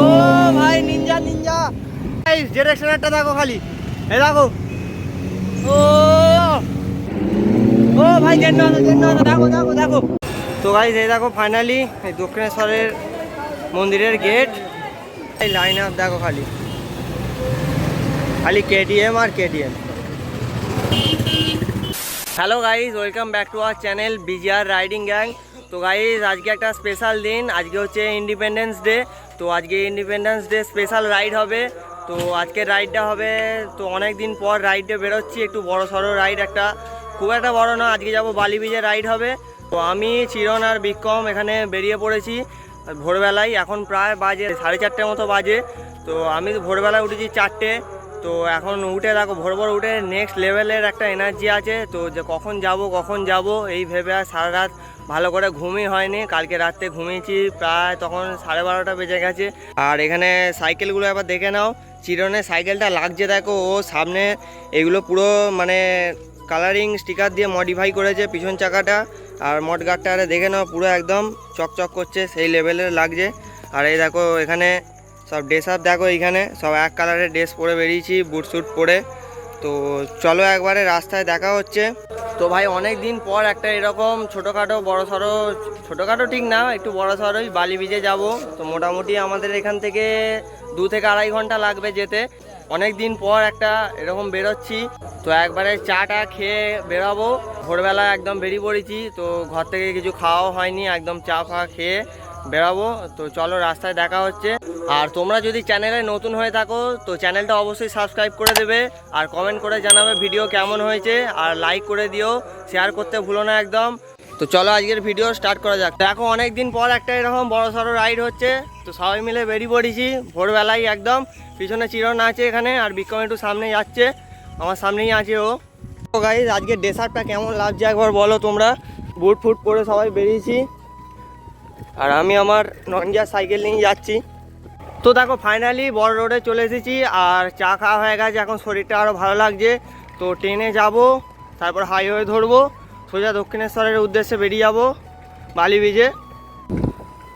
ও ভাই ninja Ninja এই ডিরেকশনারটা দেখো খালি, এই দেখো। ও ও ভাই জেন্ড দেখো দেখো দেখো। তো গাইস এই দেখো ফাইনালি এই দক্ষিণেশ্বরের মন্দিরের গেট, এই লাইন আপ দেখো খালি খালি কেটিএম আর KTM. Hello guys, welcome back to our channel BGR riding gang. তো গাইজ আজকে একটা স্পেশাল দিন, আজকে হচ্ছে ইন্ডিপেন্ডেন্স ডে। তো আজকে ইন্ডিপেন্ডেন্স ডে স্পেশাল রাইড হবে। তো আজকের রাইডটা হবে, তো অনেক দিন পর রাইডে বেরোচ্ছি, একটু বড় সড়ো রাইড, একটা খুব একটা বড় না। আজকে যাব বালি বিচে রাইড হবে। তো আমি চিরন আর বিক্রম এখানে বেরিয়ে পড়েছি ভোরবেলায়, এখন প্রায় বাজে 4:30 মতো বাজে। তো আমি ভোরবেলায় উঠেছি 4টে। তো এখন উঠে দেখো ভোর ভোর উঠে নেক্সট লেভেলের একটা এনার্জি আছে। তো যে কখন যাব এই ভেবে আর সারা রাত ভালো করে ঘুমই হয়নি। কালকে রাতে ঘুমিয়েছি প্রায় তখন 12:30 বেজে গেছে। আর এখানে সাইকেলগুলো একবার দেখে নাও, চিরনের সাইকেলটা লাগছে দেখো, ও সামনে এগুলো পুরো মানে কালারিং স্টিকার দিয়ে মডিফাই করেছে পিছন চাকাটা। আর মডগার্ডটা আরে দেখে নাও, পুরো একদম চকচক করছে, সেই লেভেলের লাগছে। আর এই দেখো এখানে সব ড্রেস আপ দেখো, এইখানে সব এক কালারের ড্রেস পরে বেরিয়েছি, বুট স্যুট পরে। তো চলো একবারে রাস্তায় দেখা হচ্ছে। তো ভাই অনেক দিন পর একটা এরকম ছোটোখাটো বড়সড়, ছোটোখাটো ঠিক না, একটু বড়সড়ই বালি বিচে যাব। তো মোটামুটি আমাদের এখান থেকে 2 থেকে 2.5 ঘন্টা লাগবে যেতে। অনেক দিন পর একটা এরকম বেরোচ্ছি, তো একবারে চাটা খেয়ে বেরাবো। ভোরবেলা একদম বেরিয়ে পড়েছি, তো ঘর থেকে কিছু খাওয়াও হয়নি, একদম চা ফা খেয়ে বেরাবো। তো চলো রাস্তায় দেখা হচ্ছে। আর তোমরা যদি চ্যানেলে নতুন হয়ে থাকো তো চ্যানেলটা অবশ্যই সাবস্ক্রাইব করে দেবে, আর কমেন্ট করে জানাবে ভিডিও কেমন হয়েছে, আর লাইক করে দিও, শেয়ার করতে ভুলো না একদম। তো চলো আজকের ভিডিও স্টার্ট করা যাক। দেখো অনেক দিন পর একটা এরকম বড় সড়ো রাইড হচ্ছে। তো সবাই মিলে বেরিয়ে পড়েছি ভোরবেলায় একদম। পিছনে চিরন আছে এখানে, আর বিক্রম একটু সামনে যাচ্ছে, আমার সামনেই আছে ও। তো গাইস আজকে ডেসার্টটা কেমন লাগছে একবার বলো তোমরা। বুট ফুট পরে সবাই বেরিয়েছি, আর আমি আমার ননজা সাইকেল নিয়ে যাচ্ছি। তো দেখো ফাইনালি বড় রোডে চলে এসেছি, আর চা খাওয়া হয়ে গেছে, এখন শরীরটা আরও ভালো লাগছে। তো ট্রেনে যাব, তারপর হাইওয়ে ধরবো, সোজা দক্ষিণেশ্বরের উদ্দেশ্যে বেরিয়ে যাব বালি বিচে।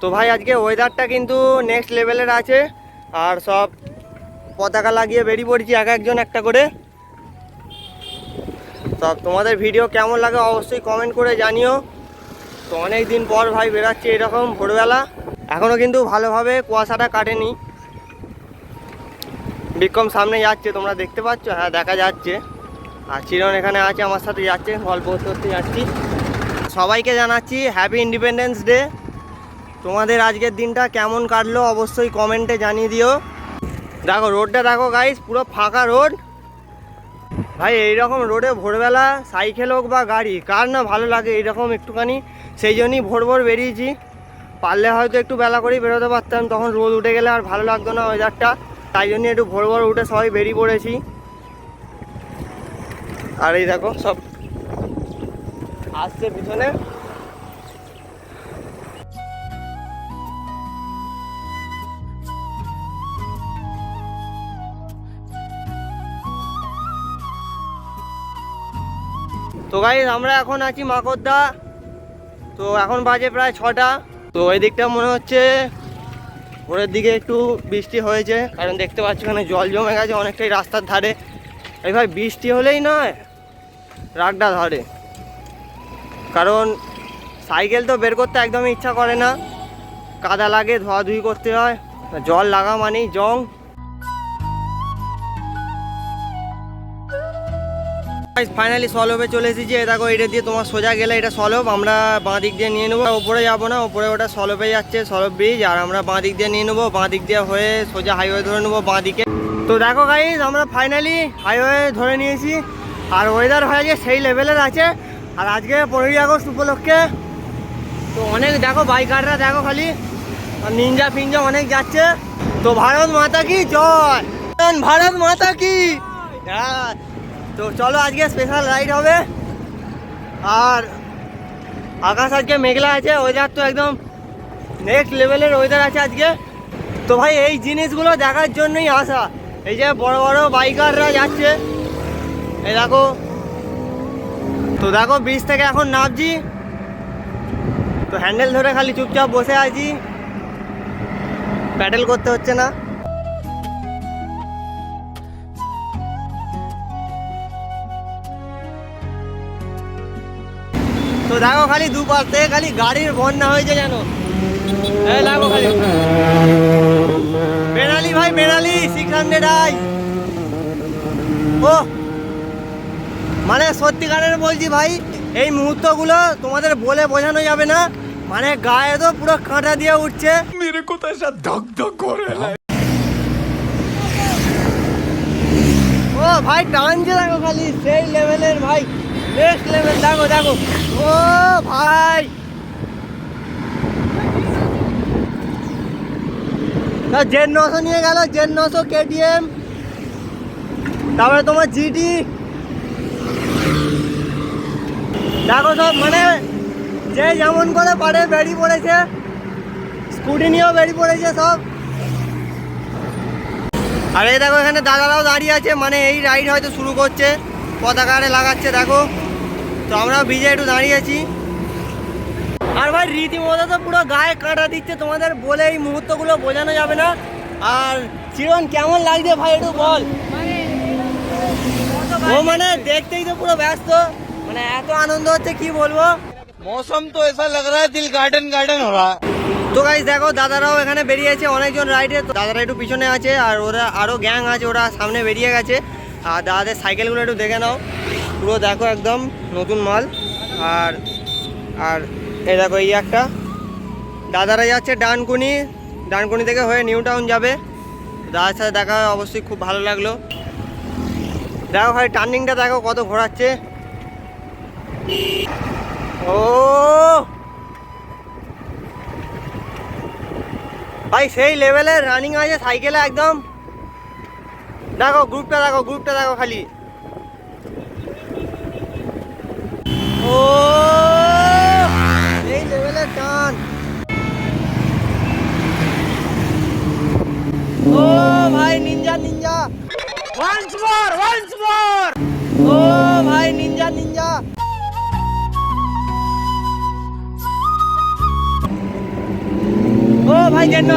তো ভাই আজকে ওয়েদারটা কিন্তু নেক্সট লেভেলের আছে, আর সব পতাকা লাগিয়ে বেরিয়ে পড়েছি এক একজন একটা করে। সব তোমাদের ভিডিও কেমন লাগে অবশ্যই কমেন্ট করে জানিও। তো অনেক দিন পর ভাই বেরাচ্ছি এরকম ভোরবেলা, এখনও কিন্তু ভালোভাবে কুয়াশাটা কাটেনি। বিক্রম সামনে যাচ্ছে, তোমরা দেখতে পাচ্ছ, হ্যাঁ দেখা যাচ্ছে। আর চিরন এখানে আছে আমার সাথে, যাচ্ছে, গল্প করতে করতে যাচ্ছি। সবাইকে জানাচ্ছি হ্যাপি ইন্ডিপেন্ডেন্স ডে। তোমাদের আজকের দিনটা কেমন কাটলো অবশ্যই কমেন্টে জানিয়ে দিও। দেখো রোডটা দেখো গাইস, পুরো ফাঁকা রোড। ভাই এইরকম রোডে ভোরবেলা সাইকেল হোক বা গাড়ি, কার না ভালো লাগে এইরকম একটুখানি। সেই জন্যই ভোর ভোর বেরিয়েছি। পারলে হয়তো একটু বেলা করেই বেরোতে পারতাম, তখন রোদ উঠে গেলে আর ভালো লাগতো না ওয়েদারটা। তাই জন্য একটু ভোর ভোর উঠে সবাই বেরিয়ে পড়েছি। আর এই দেখো সব আসছে পিছনে। তো গাইস আমরা এখন আছি মাকড়দা। তো এখন বাজে প্রায় 6টা। তো এই দিকটা মনে হচ্ছে ভোরের দিকে একটু বৃষ্টি হয়েছে, কারণ দেখতে পাচ্ছি এখানে জল জমে গেছে অনেকটাই রাস্তার ধারে। এই ভাই বৃষ্টি হলেই নয় রাগটা ধরে, কারণ সাইকেল তো বের করতে একদমই ইচ্ছা করে না, কাদা লাগে, ধোয়াধুয়ি করতে হয়, জল লাগা মানেই জং। ফাইনালি সলভে চলে এসেছি। দেখো এটা দিয়ে তোমার সোজা গেলে এটা সলভ, আমরা বাঁ দিক দিয়ে নিয়ে নেবো। ওপরে যাবো না, ওপরে ওটা সলভে যাচ্ছে, সলভ ব্রিজ, আর আমরা বাঁ দিক দিয়ে নিয়ে নেবো। বাঁ দিক দিয়ে হয়ে সোজা হাইওয়ে ধরে নেবো বাঁ দিকে। তো দেখো গাইজ আমরা ফাইনালি হাইওয়ে ধরে নিয়েছি, আর ওয়েদার হয়ে গিয়ে সেই লেভেলের আছে। আর আজকে 15ই আগস্ট উপলক্ষে তো অনেক দেখো বাইকাররা দেখো খালি, আর নিনজা ফিনজা অনেক যাচ্ছে। তো ভারত মাতা কি জয়, ভারত মাতা কি। হ্যাঁ তো চলো আজকে স্পেশাল রাইড হবে। আর আকাশ আজকে মেঘলা আছে, ওয়েদার তো একদম নেক্সট লেভেলের ওয়েদার আছে আজকে। তো ভাই এই জিনিসগুলো দেখার জন্যই আসা, এই যে বড় বড় বাইকাররা যাচ্ছে, এই দেখো। তো দেখো ব্রিজ থেকে এখন নামছি, তো হ্যান্ডেল ধরে খালি চুপচাপ বসে আছি। প্যাডেল করতে হচ্ছে না। তো দেখো খালি দুপাশ থেকে খালি গাড়ির বন্যা হয়েছে যেন। দেখো খালি বেনালি ভাই, বেনালি 600i। ও মানে সত্যিকারের বলছি ভাই, এই মুহূর্তগুলো তোমাদের বলে বোঝানো যাবে না, মানে গায়ে তো পুরো কাঁটা দিয়ে উঠছে। মেরে কোথায় ধক ধক করে। ও ভাই টানছে দেখো খালি, সেই লেভেলের ভাই, নেক্সট লেভেল। দেখো দেখো, ও ভাই জেড 900 নিয়ে গেল, জেড 900 KTM, তারপরে তোমার জিটি। দেখো সব মানে যে যেমন করে পারে বেরিয়ে পড়েছে, স্কুটি নিয়েও বেরিয়ে পড়েছে সব। আর এই দেখো এখানে দাদারাও দাঁড়িয়ে আছে, মানে এই রাইড হয়তো শুরু করছে, পতাকা লাগাচ্ছে দেখো। তো আমরাও ভিজে একটু দাঁড়িয়ে আছি। আর ভাই রীতিমতো তো পুরো গায়ে কাঁটা দিচ্ছে, তোমাদের বলে এই মুহূর্তগুলো বোঝানো যাবে না। আর চিরন কেমন লাগছে ভাই একটু বল। ও মানে দেখতেই তো পুরো ব্যস্ত, মানে এত আনন্দ হচ্ছে কি বলবো। मौसम तो ऐसा लग रहा है दिल गार्डन गार्डन हो रहा है। তো গাইস দেখো দাদারাও এখানে বেরিয়েছে, অনেকজন রাইডে। তো দাদারা একটু পিছনে আছে, আর ওরা আরও গ্যাং আছে, ওরা সামনে বেরিয়ে গেছে। আর দাদাদের সাইকেলগুলো একটু দেখে নাও, পুরো দেখো একদম নতুন মাল। আর আর এই দেখো এই একটা দাদারা যাচ্ছে ডানকুনি, ডানকুনি থেকে হয়ে নিউ টাউন যাবে। দাদার সাথে দেখা অবশ্যই খুব ভালো লাগলো। দেখো ভাই টার্নিংটা দেখো কত ঘোরাচ্ছে। ও ভাই সেই লেভেলের রানিং আছে সাইকেলে একদম। দেখো গ্রুপটা দেখো, গ্রুপটা দেখো খালি। ও এই লেভেলের টান। ও ভাই ninja ninja, once more once more. ও ভাই নিনজা নিনজা। ও ভাই জেন্না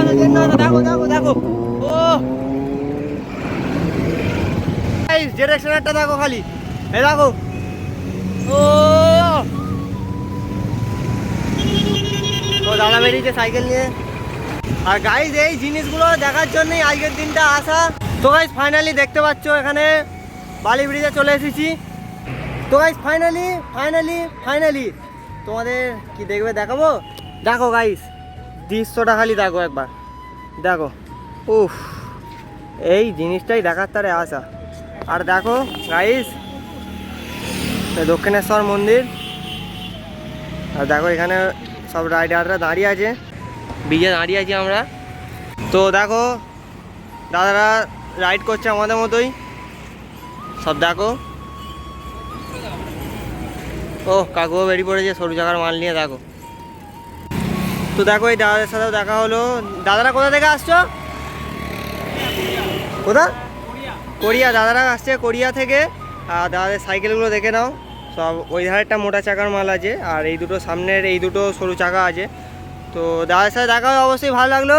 দেখো দেখো দেখো। ও ভাই ডিরেকশনারটা দেখো খালি, এই দেখো। ও দাদা বেরিয়েছে সাইকেল নিয়ে। আর গাইজ এই জিনিসগুলো দেখার জন্যই আজকের দিনটা আসা। তো গাইজ ফাইনালি দেখতে পাচ্ছ এখানে বালি ব্রিজে চলে এসেছি। তো গাইজ ফাইনালি ফাইনালি ফাইনালি তোমাদের কি দেখবে দেখাবো। দেখো গাইজ দৃশ্যটা খালি দেখো একবার, দেখো উফ, এই জিনিসটাই দেখার তারে আসা। আর দেখো গাইজ দক্ষিণেশ্বর মন্দির। আর দেখো এখানে সব রাইডাররা দাঁড়িয়ে আছে, ব্রিজে দাঁড়িয়ে আছি আমরা। তো দেখো দাদারা রাইড করছে আমাদের মতোই সব। দেখো ও কাকুও বেরিয়ে পড়েছে সরু জায়গার মাল নিয়ে, দেখো। তো দেখো এই দাদাদের সাথেও দেখা হলো। দাদারা কোথা থেকে আসছো? কোথা? কোরিয়া। দাদারা আসছে কোরিয়া থেকে। আর দাদাদের সাইকেলগুলো দেখে নাও, সব ওই ধারেরটা মোটা চাকার মাল আছে, আর এই দুটো সামনের এই দুটো সরু চাকা আছে। তো দাদার সাথে দেখা হয় অবশ্যই ভালো লাগলো।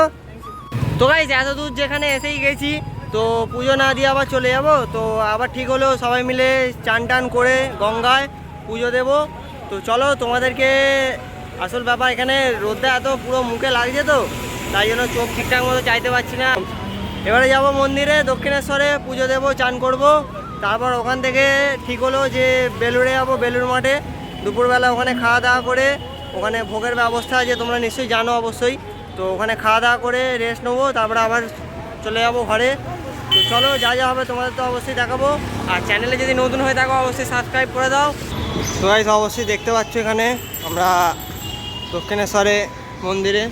তো গাইস এত দূর যেখানে এসেই গেছি, তো পুজো না দিয়ে আবার চলে যাব। তো আবার ঠিক হলো সবাই মিলে চান টান করে গঙ্গায় পুজো দেব। তো চলো তোমাদেরকে আসল ব্যাপার, এখানে রোদটা এত পুরো মুখে লাগছে, তো তাই জন্য চোখ ঠিকঠাক মতো চাইতে পারছি না। এবারে যাব মন্দিরে দক্ষিণেশ্বরে পুজো দেব, চান করব। তারপর ওখান থেকে ঠিক হলো যে বেলুড়ে যাবো, বেলুড় মাঠে দুপুরবেলা ওখানে খাওয়া দাওয়া করে, ওখানে ভোগের ব্যবস্থা আছে তোমরা নিশ্চয়ই জানো অবশ্যই। তো ওখানে খাওয়া দাওয়া করে রেস্ট নেবো, তারপরে আবার চলে যাবো ঘরে। তো চলো যা যা হবে তোমাদের তো অবশ্যই দেখাবো। আর চ্যানেলে যদি নতুন হয়ে থাকো অবশ্যই সাবস্ক্রাইব করে দাও। তো গাইস অবশ্যই দেখতে পাচ্ছ এখানে আমরা দক্ষিণেশ্বরে মন্দিরে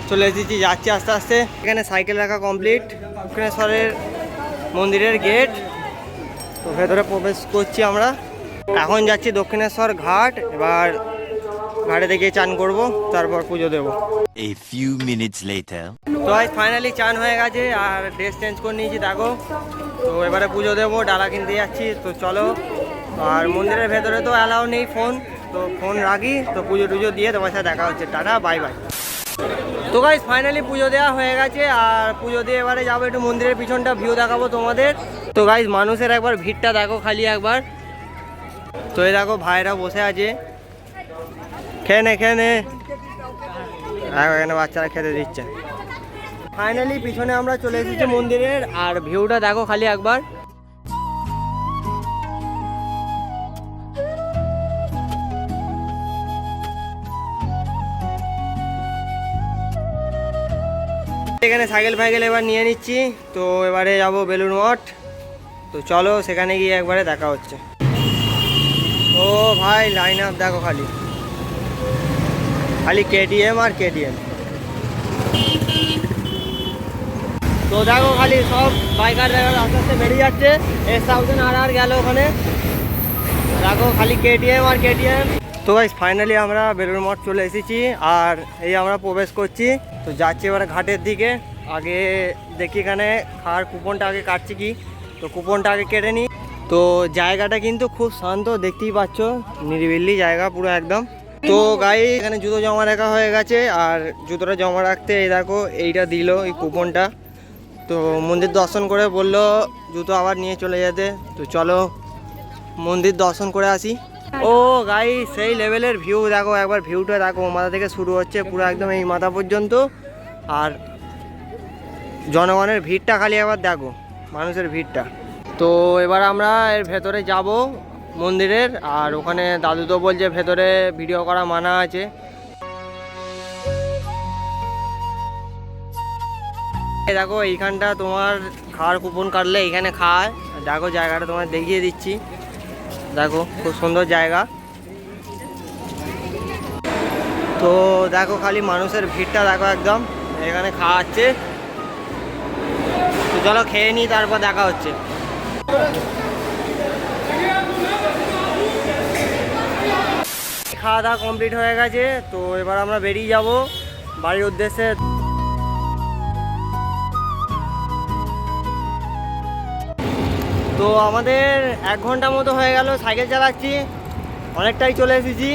চলে এসেছি, যাচ্ছি আস্তে আস্তে। এখানে সাইকেল রাখা কমপ্লিট, দক্ষিণেশ্বরের মন্দিরের গেট। তো ভেতরে প্রবেশ করছি আমরা। এখন যাচ্ছি দক্ষিণেশ্বর ঘাট, এবার ঘাটে থেকে চান করব, তারপর পুজো দেব। A few minutes later. তো আজ ফাইনালি চান হয়ে গেছে আর ড্রেস চেঞ্জ করে নিয়েছি দেখো। তো এবারে পুজো দেবো, ডালা কিনতে যাচ্ছি। তো চলো। আর মন্দিরের ভেতরে তো অ্যালাউ নেই ফোন, তো ফোন রাখি। তো পুজো টুজো দিয়ে তোমার সাথে দেখা হচ্ছে। Tata bye bye. তো গাইস ফাইনালি পুজো দেওয়া হয়ে গেছে, আর পুজো দিয়ে এবারে যাবো একটু মন্দিরের পিছনটা ভিউ দেখাবো তোমাদের। তো গাইস মানুষের একবার ভিড়টা দেখো খালি একবার। তো এই দেখো ভাইরা বসে আছে, খেয়ে নে এখানে বাচ্চারা খেতে দিচ্ছে। ফাইনালি পিছনে আমরা চলে এসেছি মন্দিরের, আর ভিউটা দেখো খালি একবার। এখানে সাইকেল ফাইকেল এবার নিয়ে নিচ্ছি, তো এবারে যাবো বেলুড় মঠ। তো চলো সেখানে গিয়ে একবারে দেখা হচ্ছে। ও ভাই লাইন আপ দেখো খালি কেটিএম আর কেটিএম। তো দেখো খালি সব বাইকার আস্তে আস্তে বেরিয়ে যাচ্ছে। S1000 গেল ওখানে, দেখো খালি কেটিএম আর কেটিএম। তো গাইস ফাইনালি আমরা বেলুড় মঠ চলে এসেছি, আর এই আমরা প্রবেশ করছি। তো যাচ্ছি এবারে ঘাটের দিকে। আগে দেখি এখানে খাওয়ার কুপনটা আগে কাটছি কি, তো কুপনটা আগে কেটে নিই। তো জায়গাটা কিন্তু খুব শান্ত, দেখতেই পাচ্ছ নিরিবিলি জায়গা পুরো একদম। তো গাই এখানে জুতো জমা রাখা হয়ে গেছে, আর জুতোটা জমা রাখতে এই দেখো এইটা দিল এই কুপনটা। তো মন্দির দর্শন করে বললো জুতো আবার নিয়ে চলে যেতে। তো চলো মন্দির দর্শন করে আসি। ও গাই সেই লেভেলের ভিউ দেখো একবার, ভিউটা দেখো মাথা থেকে শুরু হচ্ছে পুরো একদম এই মাথা পর্যন্ত। আর জনগণের ভিড়টা খালি একবার দেখো, মানুষের ভিড়টা। তো এবার আমরা এর ভেতরে যাব মন্দিরের, আর ওখানে দাদু তো বলছে ভেতরে ভিডিও করা মানা আছে। দেখো এইখানটা তোমার খাওয়ার কুপন কাটলে এইখানে খায়। দেখো জায়গাটা তোমার দেখিয়ে দিচ্ছি, দেখো খুব সুন্দর জায়গা। তো দেখো খালি মানুষের ভিড়টা দেখো একদম, এখানে খাওয়াচ্ছে। তো চলো খেয়ে নিই, তারপর দেখা হচ্ছে। খাওয়া দাওয়া কমপ্লিট হয়ে গেছে, তো এবার আমরা বেরিয়ে যাব বাড়ির উদ্দেশ্যে। তো আমাদের 1 ঘন্টা মতো হয়ে গেল সাইকেল চালাচ্ছি, অনেকটাই চলে এসেছি।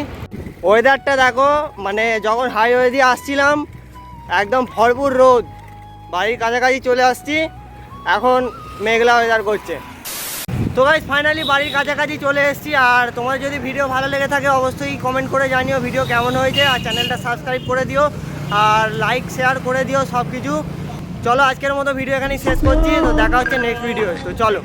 ওয়েদারটা দেখো, মানে যখন হাইওয়ে দিয়ে আসছিলাম একদম ভরপুর রোদ, বাড়ির কাছাকাছি চলে আসছি এখন মেঘলা ওয়েদার করছে। তো গাইস ফাইনালি বাড়ির কাছাকাছি চলে এসেছি। আর তোমার যদি ভিডিও ভালো লেগে থাকে অবশ্যই কমেন্ট করে জানিও ভিডিও কেমন হয়েছে, আর চ্যানেলটা সাবস্ক্রাইব করে দিও, আর লাইক শেয়ার করে দিও সব কিছু। চলো আজকের মতো ভিডিও এখানেই শেষ করছি, তো দেখা হচ্ছে নেক্সট ভিডিও। তো চলো।